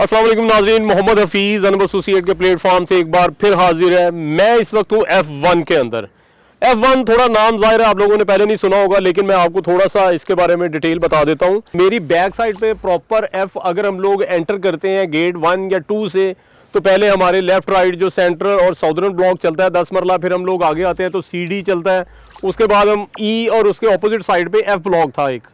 अस्सलाम वालेकुम नाज़रीन, मोहम्मद हफीज़ अनब एसोसिएट के प्लेटफॉर्म से एक बार फिर हाजिर है। मैं इस वक्त हूँ F1 के अंदर। F1 थोड़ा नाम ज़ाहिर है आप लोगों ने पहले नहीं सुना होगा, लेकिन मैं आपको थोड़ा सा इसके बारे में डिटेल बता देता हूँ। मेरी बैक साइड पे प्रॉपर F अगर हम लोग एंटर करते हैं गेट 1 या 2 से, तो पहले हमारे लेफ्ट राइट जो सेंट्रल और साउदर्न ब्लॉक चलता है 10 मरला, फिर हम लोग आगे आते हैं तो CD चलता है, उसके बाद हम E और उसके अपोजिट साइड पे F ब्लॉक था। एक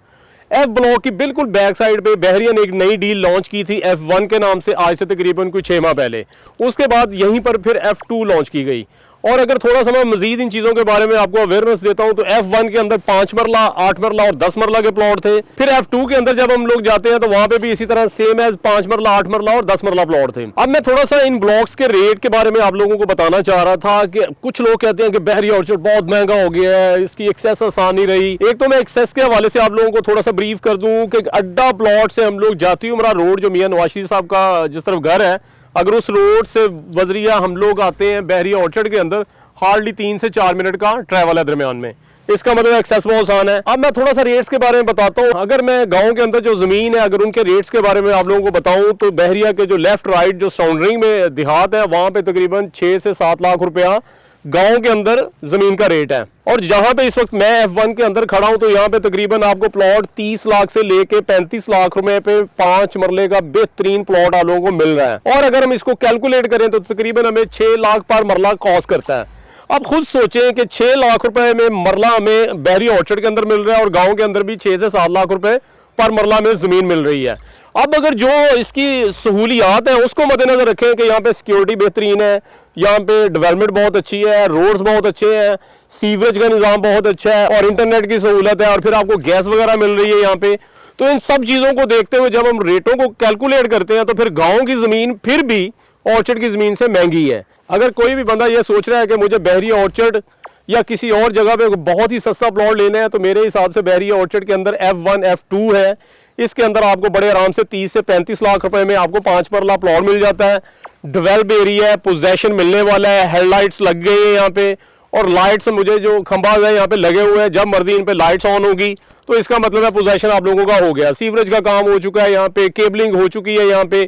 F ब्लॉक की बिल्कुल बैक साइड पे बहरिया ने एक नई डील लॉन्च की थी F1 के नाम से, आज से तकरीबन कुछ 6 माह पहले। उसके बाद यहीं पर फिर F2 लॉन्च की गई। और अगर थोड़ा सा मैं मजीद इन चीज़ों के बारे में आपको अवेयरनेस देता हूं तो F1 के अंदर 5 मरला, 8 मरला और 10 मरला के प्लॉट थे। फिर F2 के अंदर जब हम लोग जाते हैं तो वहां पे भी इसी तरह सेम एज 5 मरला, 8 मरला और 10 मरला प्लॉट थे। अब मैं थोड़ा सा इन ब्लॉक्स के रेट के बारे में आप लोगों को बताना चाह रहा था कि कुछ लोग कहते हैं कि बहरिया ऑर्चर्ड बहुत महंगा हो गया है, इसकी एक्सेस आसान नहीं रही। एक तो मैं एक्सेस के हवाले से आप लोगों को थोड़ा सा ब्रीफ कर दूं कि अड्डा प्लॉट से हम लोग जाती उमरा रोड जो मियां नवाज शरीफ साहब का जिस तरफ घर है, अगर उस रोड से वजरिया हम लोग आते हैं बहरिया ऑर्चर्ड के अंदर, हार्डली 3 से 4 मिनट का ट्रैवल है दरमियान में। इसका मतलब एक्सेस बहुत आसान है। अब मैं थोड़ा सा रेट्स के बारे में बताता हूँ। अगर मैं गांव के अंदर जो जमीन है, अगर उनके रेट्स के बारे में आप लोगों को बताऊं तो बहरिया के जो लेफ्ट राइट जो साउंडरिंग में देहात है, वहां पे तकरीबन 6 से 7 लाख रुपया गांव के अंदर जमीन का रेट है। और जहां पे इस वक्त मैं F1 के अंदर खड़ा हूं तो यहाँ पे तकरीबन आपको प्लॉट 30 लाख से लेके 35 लाख रुपए पे 5 मरले का बेहतरीन प्लॉट आप लोगों को मिल रहा है। और अगर हम इसको कैलकुलेट करें तो तकरीबन हमें 6 लाख पर मरला कॉस्ट करता है। अब खुद सोचें कि 6 लाख रुपए में मरला हमें बहरिया ऑर्चर्ड के अंदर मिल रहा है और गांव के अंदर भी 6 से 7 लाख रुपए पर मरला में जमीन मिल रही है। अब अगर जो इसकी सहूलियात है उसको मद्देनजर रखें कि यहाँ पे सिक्योरिटी बेहतरीन है, यहाँ पे डेवलपमेंट बहुत अच्छी है, रोड्स बहुत अच्छे हैं, सीवरेज का निज़ाम बहुत अच्छा है और इंटरनेट की सहूलत है और फिर आपको गैस वगैरह मिल रही है यहाँ पे, तो इन सब चीज़ों को देखते हुए जब हम रेटों को कैलकुलेट करते हैं तो फिर गाँव की ज़मीन फिर भी ऑर्चर्ड की ज़मीन से महंगी है। अगर कोई भी बंदा ये सोच रहा है कि मुझे बहरिया ऑर्चर्ड या किसी और जगह पे बहुत ही सस्ता प्लॉट लेना है, तो मेरे हिसाब से बहरिया ऑर्चर्ड के अंदर F1 F2 है, इसके अंदर आपको बड़े आराम से 30 से 35 लाख रुपए में आपको 5 मरला प्लॉट मिल जाता है। डेवलप एरिया है, पोजेशन मिलने वाला है, हेडलाइट्स लग गई है यहाँ पे और लाइट्स मुझे जो खंभा है यहाँ पे लगे हुए हैं, जब मर्जी इन पे लाइट्स ऑन होगी तो इसका मतलब है पोजेशन आप लोगों का हो गया। सीवरेज का काम हो चुका है यहाँ पे, केबलिंग हो चुकी है यहाँ पे।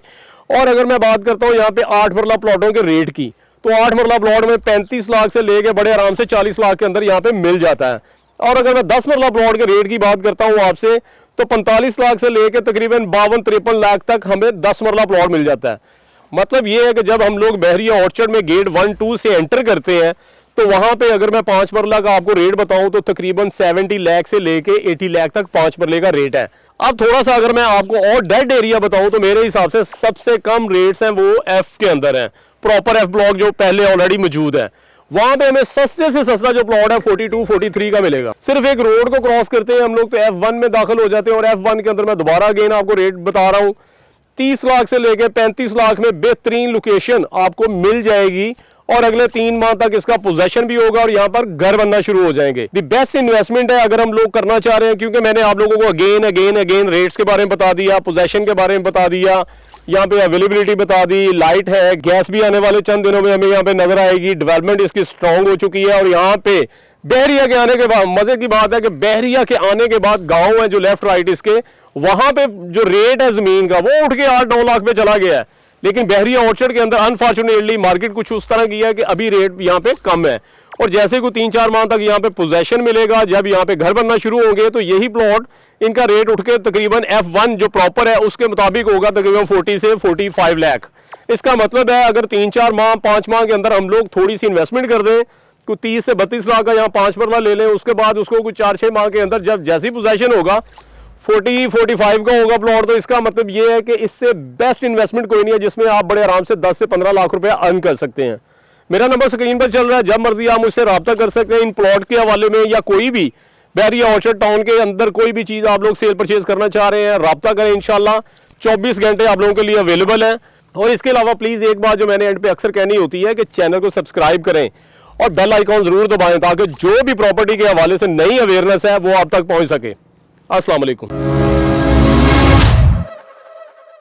और अगर मैं बात करता हूँ यहाँ पे 8 मरला प्लॉटों के रेट की, तो 8 मरला प्लॉट में 35 लाख से लेके बड़े आराम से 40 लाख के अंदर यहाँ पे मिल जाता है। और अगर मैं 10 मरला प्लॉट के रेट की बात करता हूँ आपसे, तो 45 लाख से लेके तकरीबन 52-53 लाख तक हमें 10 मरला प्लॉट मिल जाता है। मतलब ये है कि जब हम लोग बहरिया ऑर्चर्ड में गेट 1-2 से एंटर करते हैं तो वहां पे अगर मैं 5 मरला का आपको रेट बताऊं तो तकरीबन 70 लाख से लेके 80 लाख तक 5 मरले का रेट है। अब थोड़ा सा अगर मैं आपको और डेड एरिया बताऊं तो मेरे हिसाब से सबसे कम रेट्स हैं वो F के अंदर हैं। प्रॉपर F ब्लॉक जो पहले ऑलरेडी मौजूद है, वहां पे हमें सस्ते से सस्ता जो प्लॉट है 42-43 का मिलेगा। सिर्फ एक रोड को क्रॉस करते हैं हम लोग तो F1 में दाखिल हो जाते हैं। और F1 के अंदर मैं दोबारा अगेन आपको रेट बता रहा हूँ, 30 लाख से लेके 35 लाख में बेहतरीन लोकेशन आपको मिल जाएगी और अगले 3 माह तक इसका पोजेशन भी होगा और यहाँ पर घर बनना शुरू हो जाएंगे। द बेस्ट इन्वेस्टमेंट है अगर हम लोग करना चाह रहे हैं, क्योंकि मैंने आप लोगों को अगेन रेट्स के बारे में बता दिया, पोजेशन के बारे में बता दिया, यहाँ पे अवेलेबिलिटी बता दी, लाइट है, गैस भी आने वाले चंद दिनों में हमें यहाँ पे नजर आएगी, डेवलपमेंट इसकी स्ट्रांग हो चुकी है। और यहाँ पे बहरिया के आने के बाद मजे की बात है कि बहरिया के आने के बाद गाँव है जो लेफ्ट राइट इसके, वहां पे जो रेट है जमीन का वो उठ के 8-9 लाख पे चला गया है। लेकिन बहरिया ऑर्चर्ड के अंदर अनफॉर्चुनेटली मार्केट कुछ उस तरह की है कि अभी रेट यहाँ पे कम है। और जैसे को 3-4 माह तक यहाँ पे पोजेशन मिलेगा, जब यहाँ पे घर बनना शुरू होंगे तो यही प्लॉट इनका रेट उठ के तकरीबन F1 जो प्रॉपर है उसके मुताबिक होगा तकरीबन 40 से 45 लाख। इसका मतलब है अगर 3-4 माह 5 माह के अंदर हम लोग थोड़ी सी इन्वेस्टमेंट कर दें, कुछ 30 से 32 लाख का यहाँ 5 मरला ले लें, उसके बाद उसको कुछ 4-6 माह के अंदर जब जैसी पोजेशन होगा 40-45 का होगा प्लॉट, तो इसका मतलब ये है कि इससे बेस्ट इन्वेस्टमेंट कोई नहीं है जिसमें आप बड़े आराम से 10 से 15 लाख रुपए अर्न कर सकते हैं। मेरा नंबर स्क्रीन पर चल रहा है, जब मर्जी आप मुझसे रब्ता कर सकते हैं इन प्लॉट के हवाले में, या कोई भी बहरिया ऑर्चर्ड टाउन के अंदर कोई भी चीज़ आप लोग सेल परचेज करना चाह रहे हैं, रब्ता करें। इंशाल्लाह 24 घंटे आप लोगों के लिए अवेलेबल है। और इसके अलावा प्लीज़ एक बात जो मैंने एंड पे अक्सर कहनी होती है कि चैनल को सब्सक्राइब करें और बेल आइकॉन जरूर दबाएं ताकि जो भी प्रॉपर्टी के हवाले से नई अवेयरनेस है वो आप तक पहुँच सके। अस्सलाम वालेकुम।